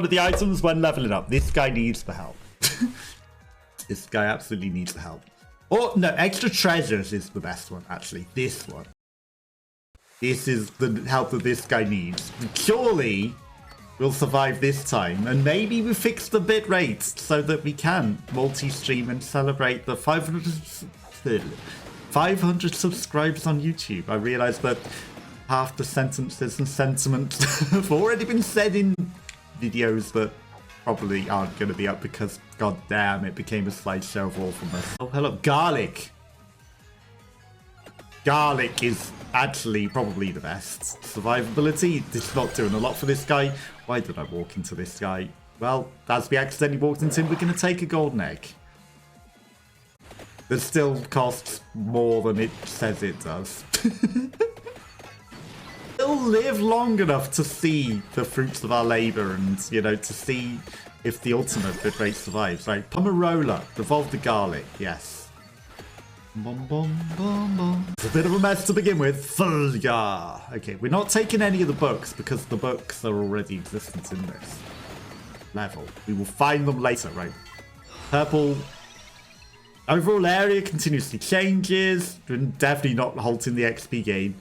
One of the items when leveling up. This guy needs the help. This guy absolutely needs the help. Oh, no, extra treasures is the best one, actually. This one. This is the help that this guy needs. Surely we'll survive this time. And maybe we fix the bitrate so that we can multi-stream and celebrate the 500 subscribes on YouTube. I realized that half the sentences and sentiments have already been said in videos that probably aren't going to be up because, god damn, it became a slideshow of awfulness. Oh, hello. Garlic. Garlic is actually probably the best. Survivability, it's not doing a lot for this guy. Why did I walk into this guy? Well, as we accidentally walked into him, we're going to take a golden egg. That still costs more than it says it does. We'll live long enough to see the fruits of our labor and, you know, to see if the ultimate bitrate survives. Right, Pomerola, revolve the garlic, yes. Bum, bum, bum, bum. It's a bit of a mess to begin with. Foscari. Okay, we're not taking any of the books because the books are already existent in this level. We will find them later, right? Purple. Overall area continuously changes. We're definitely not halting the XP gain.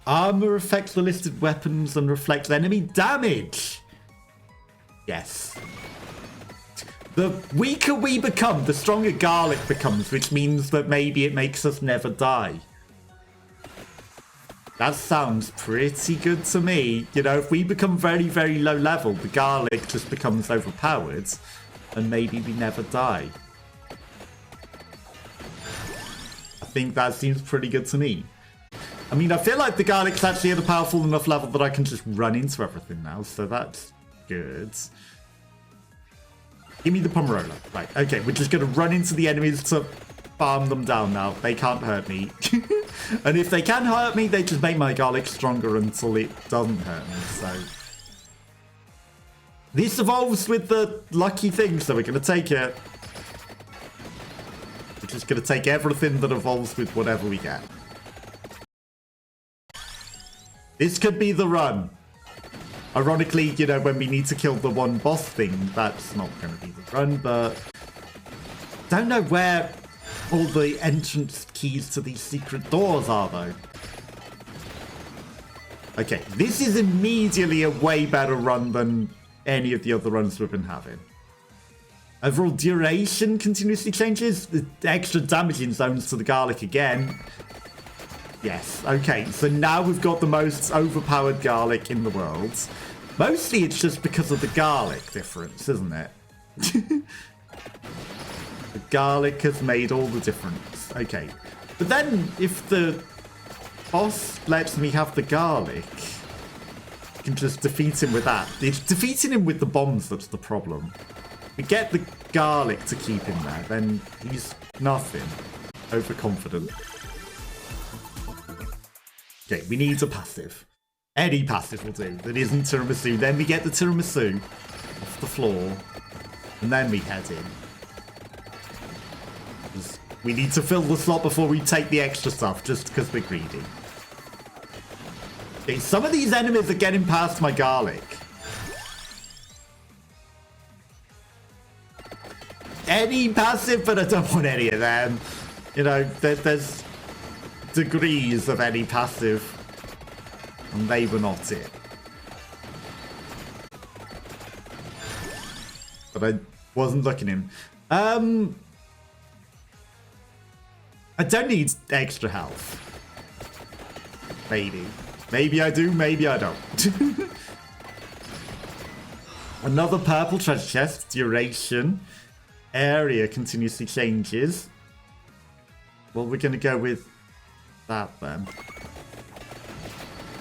Armor affects the listed weapons and reflects enemy damage. Yes. The weaker we become, the stronger garlic becomes, which means that maybe it makes us never die. That sounds pretty good to me. You know, if we become very, very low level, the garlic just becomes overpowered, and maybe we never die. I think that seems pretty good to me. I mean, I feel like the garlic's actually at a powerful enough level that I can just run into everything now, so that's good. Give me the Pomerola. Right, okay, we're just going to run into the enemies to farm them down now. They can't hurt me. And if they can hurt me, they just make my garlic stronger until it doesn't hurt me, so... This evolves with the lucky thing, so we're going to take it. We're just going to take everything that evolves with whatever we get. This could be the run. Ironically, you know, when we need to kill the one boss thing, that's not going to be the run, but... Don't know where all the entrance keys to these secret doors are, though. Okay, this is immediately a way better run than any of the other runs we've been having. Overall duration continuously changes. The extra damaging zones to the garlic again. Yes, okay, so now we've got the most overpowered garlic in the world. Mostly it's just because of the garlic difference, isn't it? The garlic has made all the difference. Okay, but then if the boss lets me have the garlic, I can just defeat him with that. It's defeating him with the bombs that's the problem. We get the garlic to keep him there, then he's nothing. Overconfident. Okay, we need a passive. Any passive will do that isn't tiramisu. Then we get the tiramisu off the floor. And then we head in. We need to fill the slot before we take the extra stuff, just because we're greedy. Okay, some of these enemies are getting past my garlic. Any passive, but I don't want any of them. You know, there's degrees of any passive, and they were not it. But I wasn't looking him. I don't need extra health. Maybe. Maybe I do, maybe I don't. Another purple treasure chest. Duration. Area continuously changes. Well, we're going to go with that then.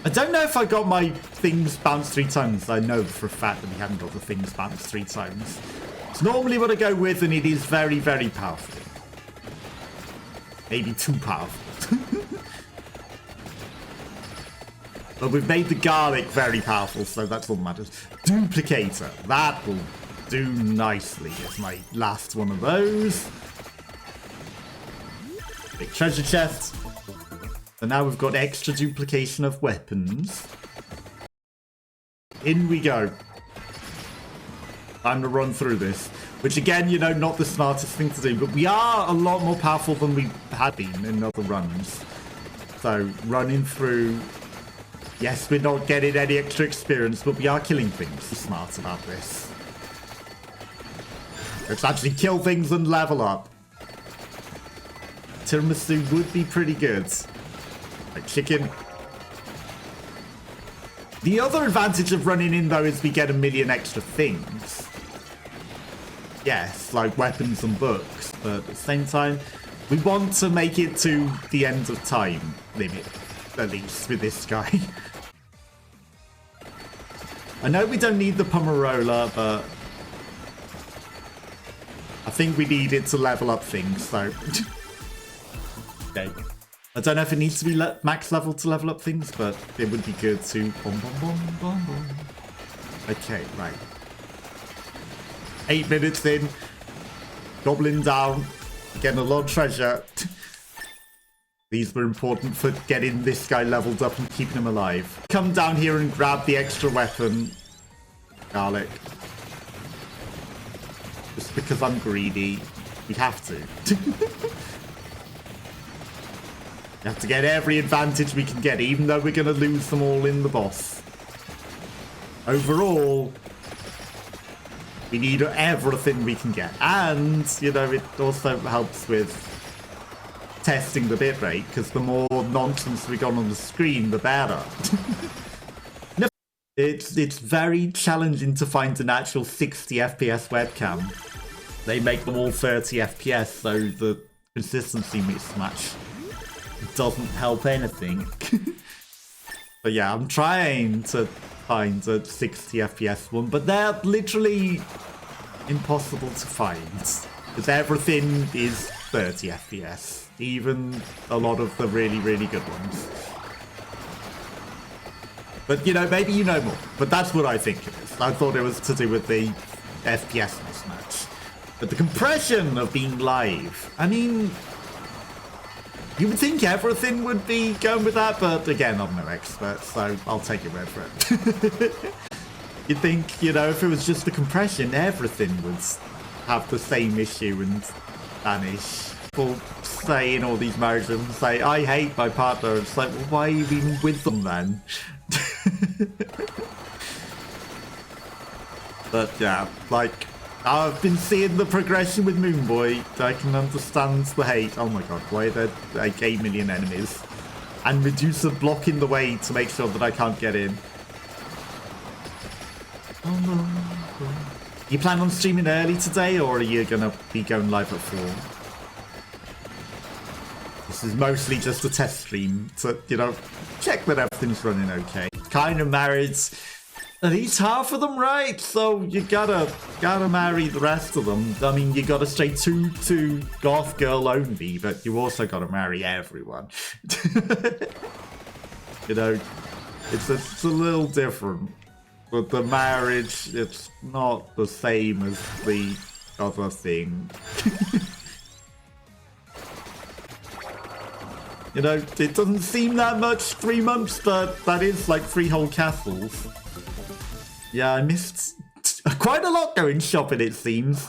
I don't know if I got my things bounced 3 times. I know for a fact that we haven't got the things bounced 3 times. It's normally what I go with, and it is very, very powerful. Maybe too powerful. But we've made the garlic very powerful, so that's all that matters. Duplicator. That will do nicely as my last one of those. Big treasure chest. And now we've got extra duplication of weapons. in we go. Time to run through this. Which again, you know, not the smartest thing to do, but we are a lot more powerful than we had been in other runs. So, running through... Yes, we're not getting any extra experience, but we are killing things. Be smart about this. Let's actually kill things and level up. Tiramisu would be pretty good. Like chicken. The other advantage of running in, though, is we get a million extra things. Yes, like weapons and books, but at the same time, we want to make it to the end of time limit, at least with this guy. I know we don't need the Pomerola, but I think we need it to level up things, so... Okay. I don't know if it needs to be max level to level up things, but it would be good to... Okay, right. 8 minutes in. Goblin down. Getting a lot of treasure. These were important for getting this guy leveled up and keeping him alive. Come down here and grab the extra weapon. Garlic. Just because I'm greedy. We have to. We have to get every advantage we can get, even though we're going to lose them all in the boss. Overall, we need everything we can get. And, you know, it also helps with testing the bitrate, because the more nonsense we got on the screen, the better. No, it's very challenging to find an actual 60 FPS webcam. They make them all 30 FPS, so the consistency mismatch doesn't help anything. But yeah, I'm trying to find a 60 FPS one, but they're literally impossible to find. Because everything is 30 FPS. Even a lot of the really, really good ones. But, you know, maybe you know more. But that's what I think it is. I thought it was to do with the FPS mismatch. But the compression of being live, I mean... You would think everything would be going with that, but again, I'm no expert, so I'll take your word for it. You'd think, you know, if it was just the compression, everything would have the same issue and vanish. People say in all these marriages and say, I hate my partner. It's like, well, why are you even with them then? But yeah, like... I've been seeing the progression with Moonboy. I can understand the hate. Oh my god, why are there like 8 million enemies? And Medusa blocking the way to make sure that I can't get in. Oh no. You plan on streaming early today, or are you gonna be going live at 4? This is mostly just a test stream to, you know, check that everything's running okay. Kind of married at least half of them right, so you gotta marry the rest of them. I mean, you gotta stay to goth girl only, but you also gotta marry everyone. You know, it's a little different, but the marriage, it's not the same as the other thing. You know, it doesn't seem that much, 3 months, but that is like 3 whole castles. Yeah, I missed quite a lot going shopping, it seems.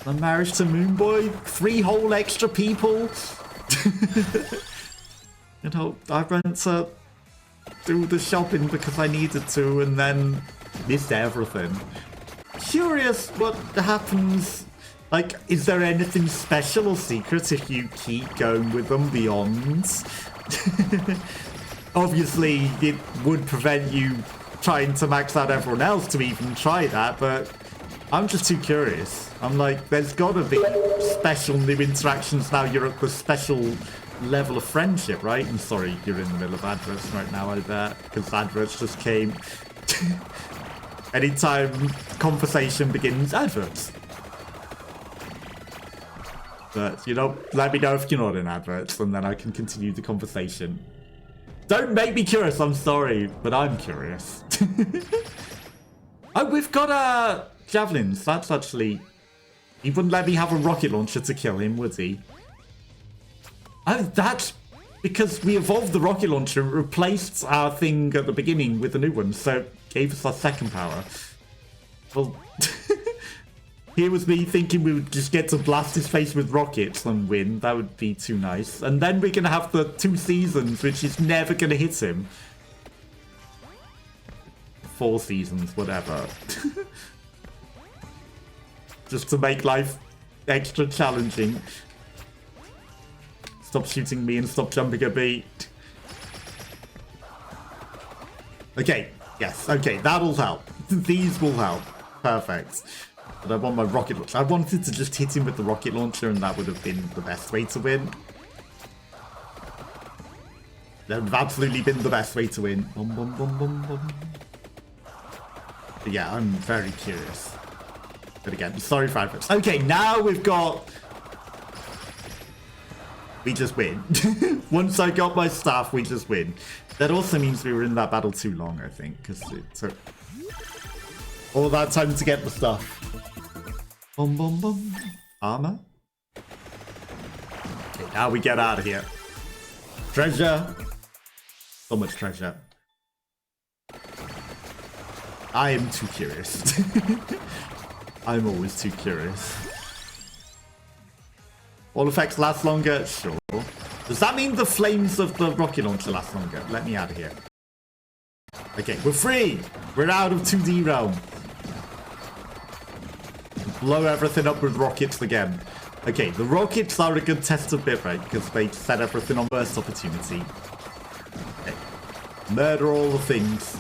The marriage to Moonboy, 3 whole extra people. You know, I went to do the shopping because I needed to and then missed everything. Curious what happens. Like, is there anything special or secret if you keep going with them beyond? Obviously, it would prevent you trying to max out everyone else to even try that, but I'm just too curious. I'm like, there's gotta be special new interactions now you're at the special level of friendship, right? I'm sorry, you're in the middle of adverts right now, I bet, because adverts just came. Anytime conversation begins, adverts. But, you know, let me know if you're not in adverts, and then I can continue the conversation. Don't make me curious, I'm sorry, but I'm curious. Oh, we've got javelins. That's actually... He wouldn't let me have a rocket launcher to kill him, would he? Oh, that's because we evolved the rocket launcher and replaced our thing at the beginning with a new one, so it gave us our second power. Well, here was me thinking we would just get to blast his face with rockets and win. That would be too nice. And then we're going to have the 2 seasons, which is never going to hit him. 4 seasons, whatever. Just to make life extra challenging. Stop shooting me and stop jumping at me. Okay, yes, okay, that'll help. These will help. Perfect. But I want my rocket launcher. I wanted to just hit him with the rocket launcher and that would have been the best way to win. That would have absolutely been the best way to win. Bum, bum, bum, bum, bum. But yeah, I'm very curious. But again, sorry for adverts. Okay, now we've got... We just win. Once I got my staff, we just win. That also means we were in that battle too long, I think, because it took all that time to get the stuff. Bum, bum, bum. Armor. Okay, now we get out of here. Treasure. So much treasure. I am too curious. I'm always too curious. All effects last longer? Sure. Does that mean the flames of the rocket launcher last longer? Let me out of here. Okay, we're free! We're out of 2D realm. Blow everything up with rockets again. Okay, the rockets are a good test of bitrate because they set everything on first opportunity. Okay. Murder all the things.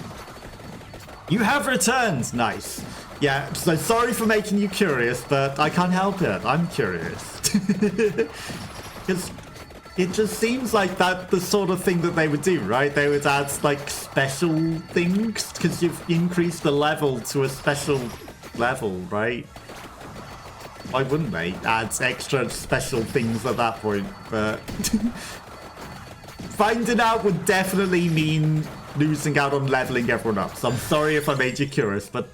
You have returned! Nice. Yeah, so sorry for making you curious, but I can't help it. I'm curious. Because it just seems like that the sort of thing that they would do, right? They would add, like, special things because you've increased the level to a special level, right? Why wouldn't they add extra special things at that point? But finding out would definitely mean losing out on leveling everyone up. So I'm sorry if I made you curious, but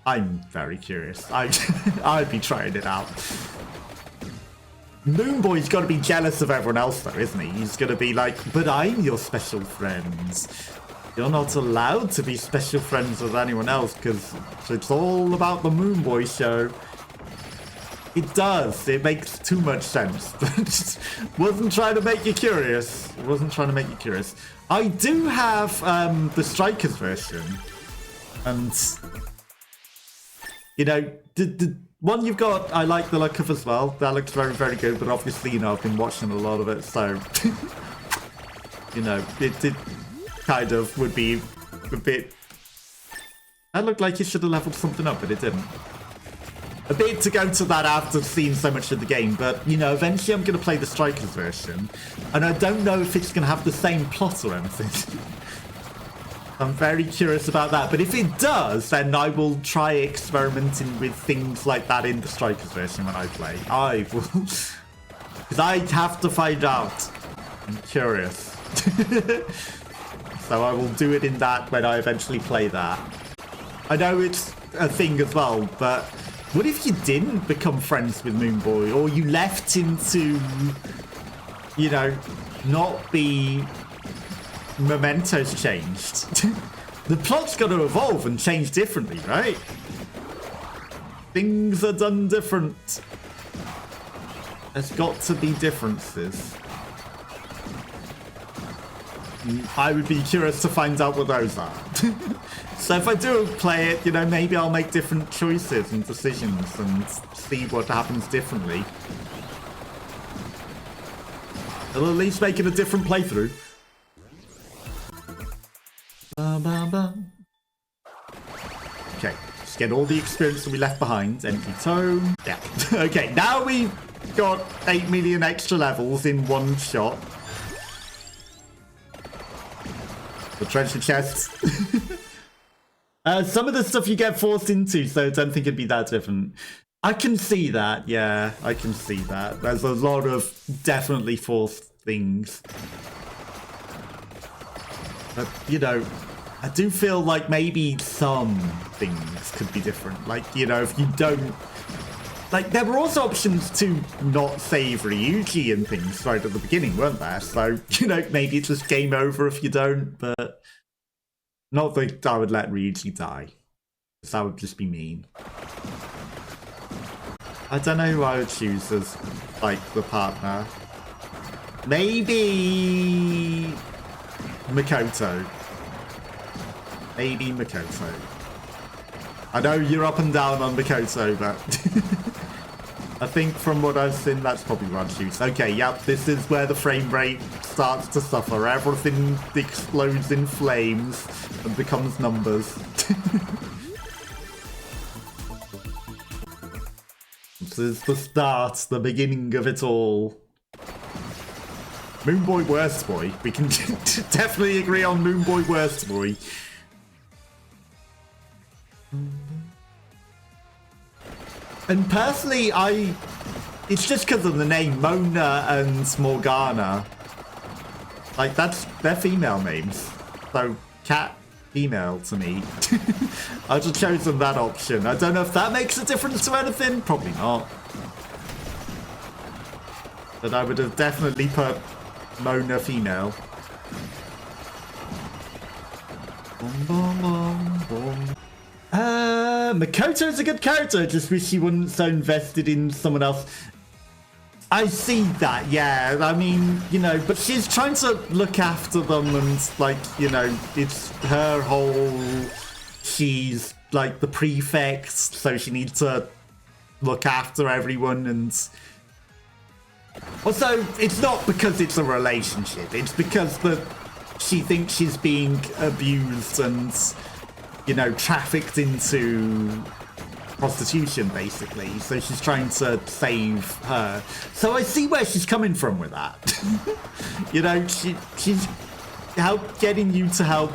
I'm very curious. I'd be trying it out. Moonboy's got to be jealous of everyone else, though, isn't he? He's going to be like, but I'm your special friends. You're not allowed to be special friends with anyone else because it's all about the Moonboy show. It does. It makes too much sense. But wasn't trying to make you curious. It wasn't trying to make you curious. I do have the Strikers version. And, you know, the one you've got, I like the look of as well. That looks very, very good. But obviously, you know, I've been watching a lot of it. So, you know, it kind of would be a bit... That looked like it should have leveled something up, but it didn't. A bit to go to that after seeing so much of the game, but, you know, eventually I'm going to play the Strikers version, and I don't know if it's going to have the same plot or anything. I'm very curious about that, but if it does, then I will try experimenting with things like that in the Strikers version when I play. I will... Because I have to find out. I'm curious. So I will do it in that when I eventually play that. I know it's a thing as well, but... What if you didn't become friends with Moonboy, or you left him to, you know, not be Mementos changed? The plot's got to evolve and change differently, right? Things are done different. There's got to be differences. I would be curious to find out what those are. So if I do play it, you know, maybe I'll make different choices and decisions and see what happens differently. It'll at least make it a different playthrough. Okay, just get all the experience that we left behind. Empty tome. Yeah. Okay, now we've got 8 million extra levels in one shot. The treasure chests. Some of the stuff you get forced into, so I don't think it'd be that different. I can see that, yeah, I can see that. There's a lot of definitely forced things. But, you know, I do feel like maybe some things could be different. Like, you know, if you don't like, there were also options to not save Ryuji and things right at the beginning, weren't there? So, you know, maybe it's just game over if you don't, but not that I would let Ryuji die. Because that would just be mean. I don't know who I would choose as, like, the partner. Maybe Makoto. Maybe Makoto. I know you're up and down on Makoto, but I think from what I've seen, that's probably what I'd choose. Okay, yep, this is where the frame rate starts to suffer. Everything explodes in flames and becomes numbers. This is the start, the beginning of it all. Moonboy Worst Boy. We can definitely agree on Moonboy Worst Boy. And personally, it's just because of the name Mona and Morgana. Like, they're female names. So, cat, female to me. I just chosen that option. I don't know if that makes a difference to anything. Probably not. But I would have definitely put Mona female. Makoto's a good character, just wish she wasn't so invested in someone else. I see that, yeah. I mean, you know, but she's trying to look after them and, like, you know, it's her whole... She's, like, the prefect, so she needs to look after everyone and... Also, it's not because it's a relationship, it's because she thinks she's being abused and... you know, trafficked into prostitution, basically. So she's trying to save her. So I see where she's coming from with that. You know, she's getting you to help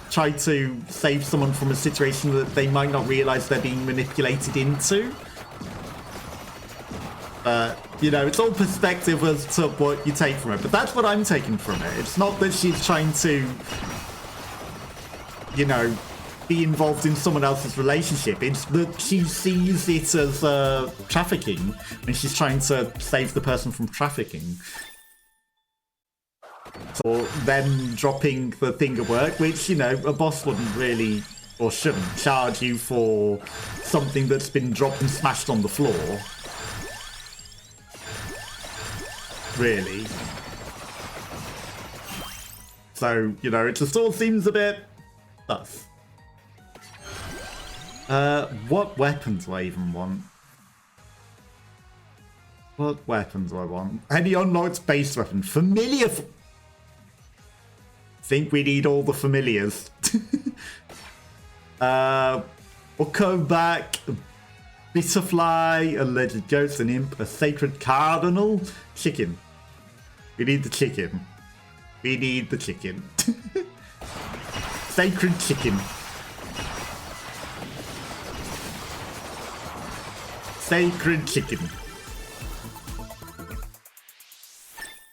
try to save someone from a situation that they might not realize they're being manipulated into. You know, it's all perspective as to what you take from it. But that's what I'm taking from it. It's not that she's trying to, you know, be involved in someone else's relationship. It's that she sees it as trafficking and she's trying to save the person from trafficking. So them dropping the thing at work, which, you know, a boss wouldn't really or shouldn't charge you for something that's been dropped and smashed on the floor. Really. So, you know, it just all seems a bit sus. What weapon do I even want? What weapon do I want? Any unlocked base weapon? Familiar... Think we need all the familiars. We'll come back. Bitterfly, alleged ghost, an imp, a sacred cardinal. Chicken. We need the chicken. We need the chicken. Sacred chicken. Sacred chicken.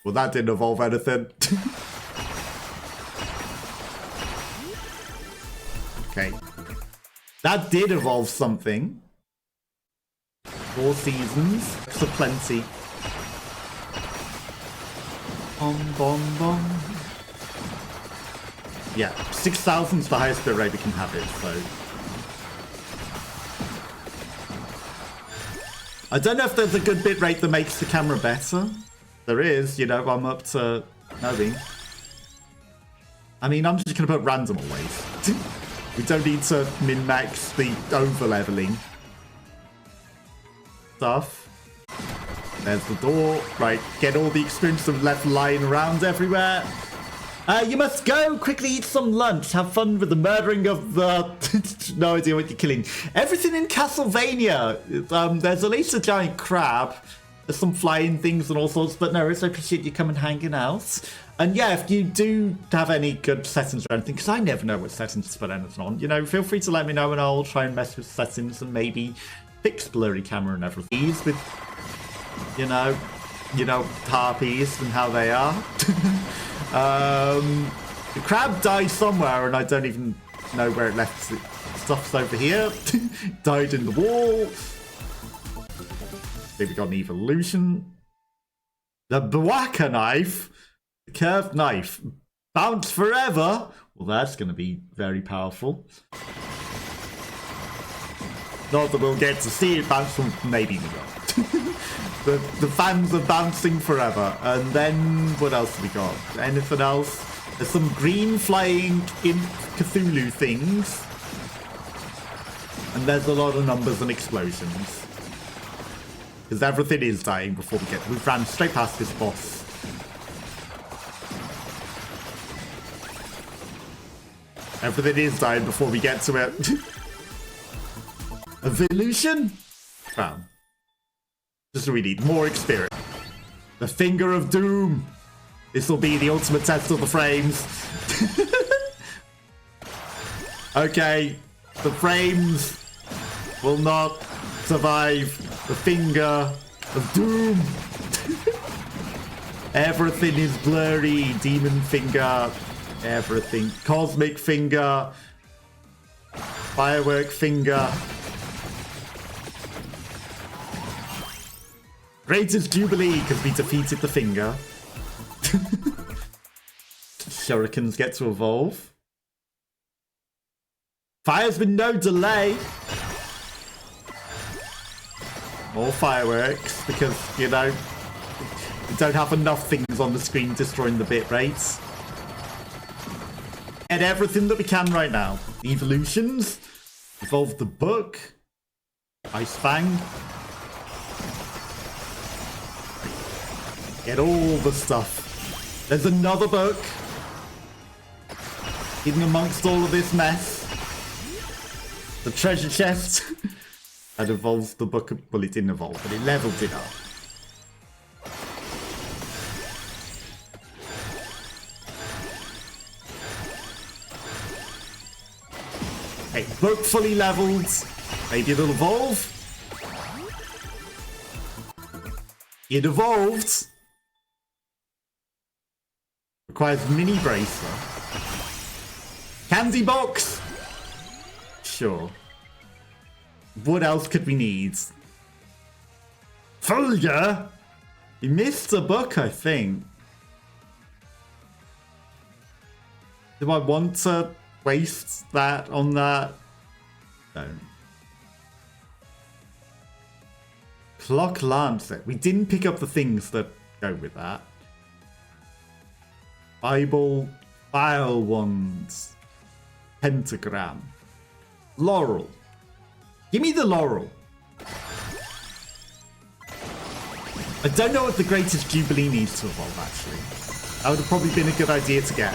Well, that didn't involve anything. Okay. That did involve something. 4 seasons. So plenty. Bom, bom. Yeah, 6,000 is the highest bit rate we can have it, so... I don't know if there's a good bit rate that makes the camera better. There is, you know, I'm up to knowing. I mean, I'm just going to put random always. We don't need to min-max the over-leveling stuff. There's the door. Right, get all the experience of left lying around everywhere. You must go! Quickly eat some lunch. Have fun with the murdering of the... no idea what you're killing. Everything in Castlevania. There's at least a giant crab. There's some flying things and all sorts. But no, it's appreciate you coming hanging out. And yeah, if you do have any good settings or anything, because I never know what settings to put anything on, you know, feel free to let me know and I'll try and mess with settings and maybe fix blurry camera and everything. With, you know, harpies and how they are. The crab died somewhere and I don't even know where it left. Stuff's over here. Died in the wall. Then we got an evolution. The Bwaka knife. The curved knife. Bounce forever. Well, that's going to be very powerful. Not that we'll get to see it bounce from... Maybe we will. The fans are bouncing forever. And then, what else have we got? Anything else? There's some green flying Imp Cthulhu things. And there's a lot of numbers and explosions. Because everything is dying before we get... We've ran straight past this boss. Everything is dying before we get to it. Evolution? Bam. Just what we need. More experience. The Finger of Doom. This will be the ultimate test of the frames. Okay. The frames will not survive the Finger of Doom. Everything is blurry. Demon Finger. Everything. Cosmic Finger. Firework Finger. Greatest Jubilee because we defeated the Finger. Shurikens get to evolve. Fires with no delay. More fireworks because, you know, we don't have enough things on the screen destroying the bit rates. Get everything that we can right now. Evolutions. Evolve the book. Ice Fang. Get all the stuff. There's another book. Hidden amongst all of this mess. The treasure chest. That evolves the book. Well, it didn't evolve, but it leveled it up. Okay, book fully leveled. Maybe it'll evolve. It evolved. Requires mini bracer. Candy box. Sure. What else could we need? Folger? You missed a book, I think. Do I want to waste that on that? No. Clock Lancet. We didn't pick up the things that go with that. Bible, File Wands, Pentagram, Laurel. Give me the Laurel. I don't know what the Greatest Jubilee needs to evolve, actually. That would have probably been a good idea to get.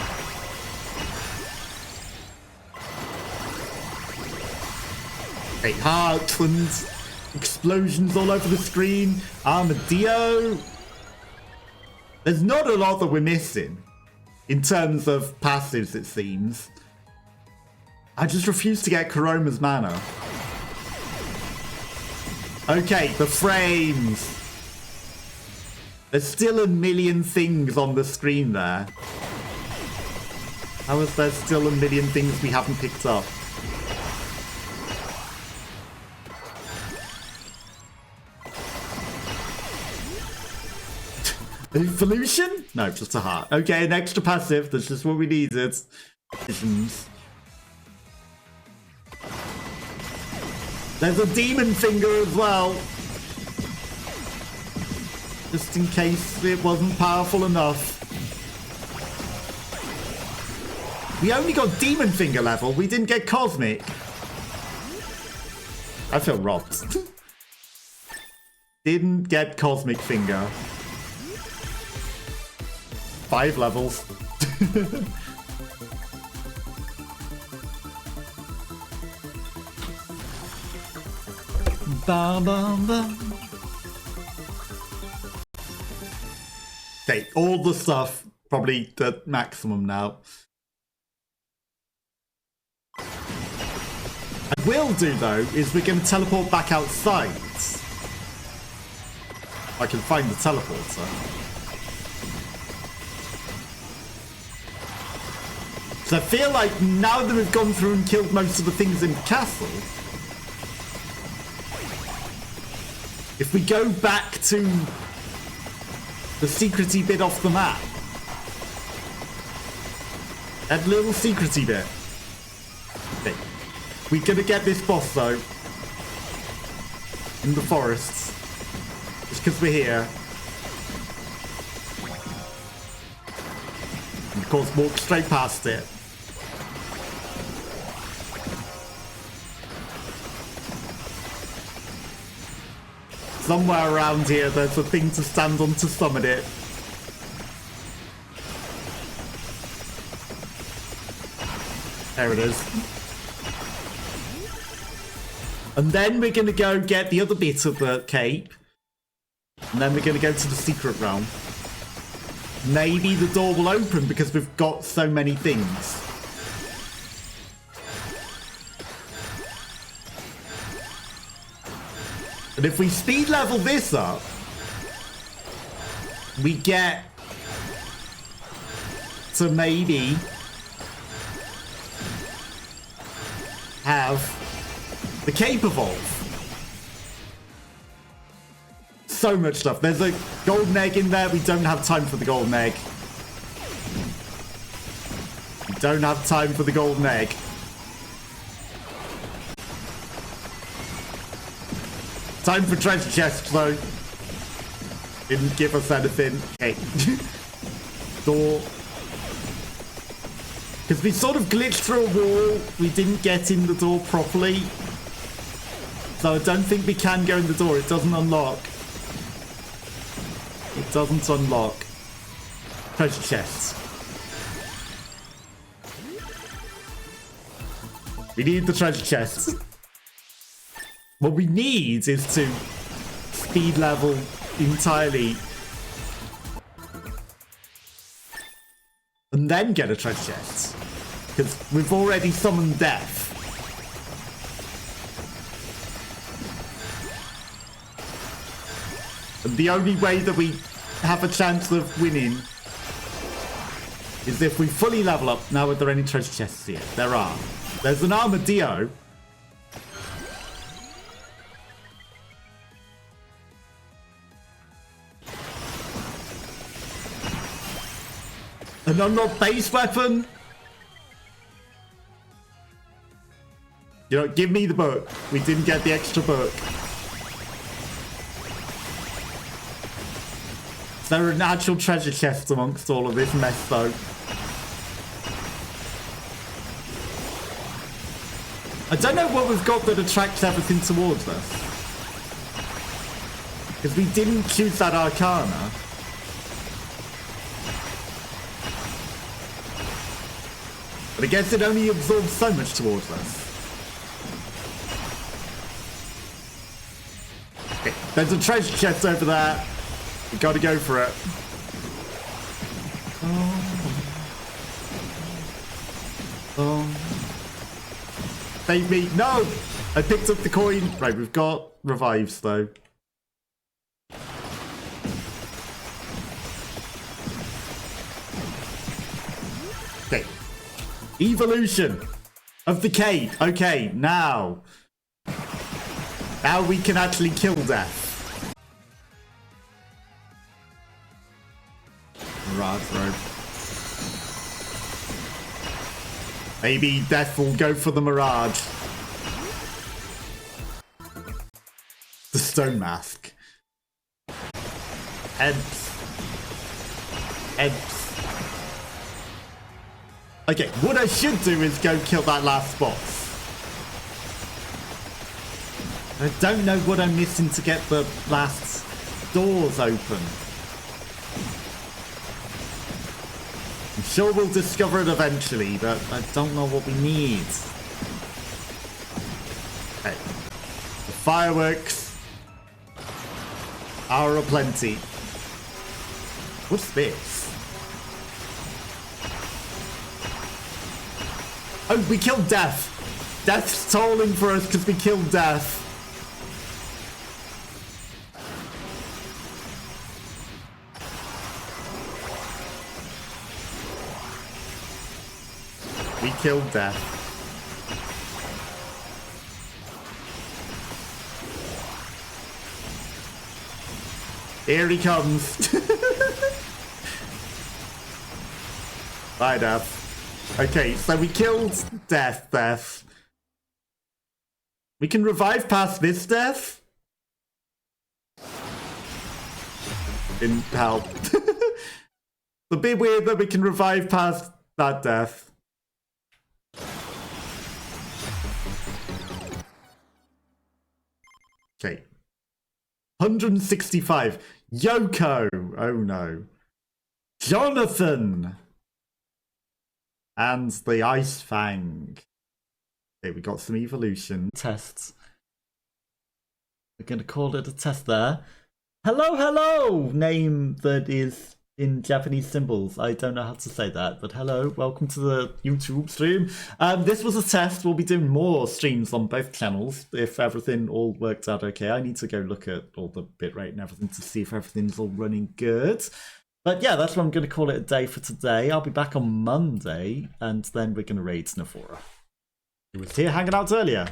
Okay, Heartlands, explosions all over the screen, Armadillo. There's not a lot that we're missing. In terms of passives, it seems. I just refuse to get Karoma's mana. Okay, the frames. There's still a million things on the screen there. How is there still a million things we haven't picked up? Evolution? No, just a heart. Okay, an extra passive. That's just what we needed. Visions. There's a demon finger as well. Just in case it wasn't powerful enough. We only got demon finger level. We didn't get cosmic. I feel robbed. Didn't get cosmic finger. 5 levels. Bam, bam, bam. Okay, all the stuff probably the maximum now. What we'll do though is we're going to teleport back outside. I can find the teleporter. So I feel like now that we've gone through and killed most of the things in the castle, If we go back to the secrety bit off the map, that little secrety bit. Okay. We're gonna get this boss though. In the forests. Just because we're here. And of course walk straight past it. Somewhere around here there's a thing to stand on to summon it. There it is. And then we're going to go get the other bit of the cape. And then we're going to go to the secret realm. Maybe the door will open because we've got so many things. And if we speed level this up, we get to maybe have the cape evolve. So much stuff. There's a golden egg in there. We don't have time for the golden egg. We don't have time for the golden egg. Time for treasure chests, though. Didn't give us anything. Okay. Door. Because we sort of glitched through a wall. We didn't get in the door properly. So I don't think we can go in the door. It doesn't unlock. It doesn't unlock. Treasure chests. We need the treasure chests. What we need is to speed level entirely. And then get a treasure chest. Because we've already summoned death. And the only way that we have a chance of winning is if we fully level up. Now, are there any treasure chests here? There are. There's an armadillo. An unlocked base weapon? You know, give me the book. We didn't get the extra book. Is there an actual treasure chest amongst all of this mess, though? I don't know what we've got that attracts everything towards us. Because we didn't choose that arcana. But I guess it only absorbs so much towards us. Okay, there's a treasure chest over there. We gotta go for it. Save me. No! I picked up the coin. Right, we've got revives though. Okay. Evolution of the cape. Okay, now. Now we can actually kill death. Mirage rope. Maybe death will go for the mirage. The stone mask. Heads. Heads. Okay, what I should do is go kill that last boss. I don't know what I'm missing to get the last doors open. I'm sure we'll discover it eventually, but I don't know what we need. Okay. The fireworks are aplenty. What's this? Oh, we killed Death. Death's tolling for us because we killed Death. We killed Death. Here he comes. Bye, Death. Okay, so we killed Death. We can revive past this Death? Didn't help. It's a bit weird that we can revive past that Death. Okay. 165. Yoko! Oh no. Jonathan! And the Ice Fang. Okay, we got some evolution tests. We're going to call it a test there. Hello! Name that is in Japanese symbols. I don't know how to say that, but hello. Welcome to the YouTube stream. This was a test. We'll be doing more streams on both channels if everything all works out okay. I need to go look at all the bitrate and everything to see if everything's all running good. But yeah, that's what I'm going to call it a day for today. I'll be back on Monday, and then we're going to raid Snaphora, who was here hanging out earlier.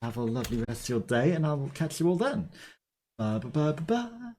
Have a lovely rest of your day, and I will catch you all then. Bye.